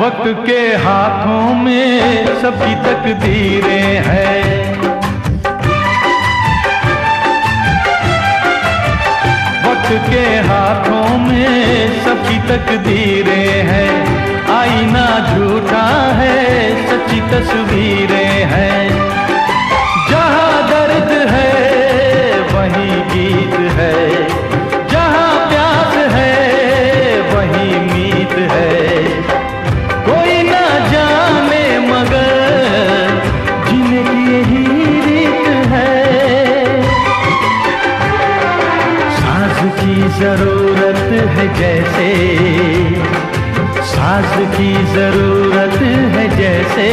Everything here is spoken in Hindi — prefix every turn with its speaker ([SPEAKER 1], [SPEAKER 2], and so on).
[SPEAKER 1] वक्त के हाथों में सबकी तकदीरें हैं। वक्त के हाथों में सबकी तकदीरें हैं। आईना झूठा है, सच्ची तस्वीरें हैं। जहाँ दर्द है वहीं गीत है, जहाँ प्यास है वहीं मीत है। कोई ना जाने मगर जीने की यही रीत है। साज की जरूरत है जैसे, साज की जरूरत है जैसे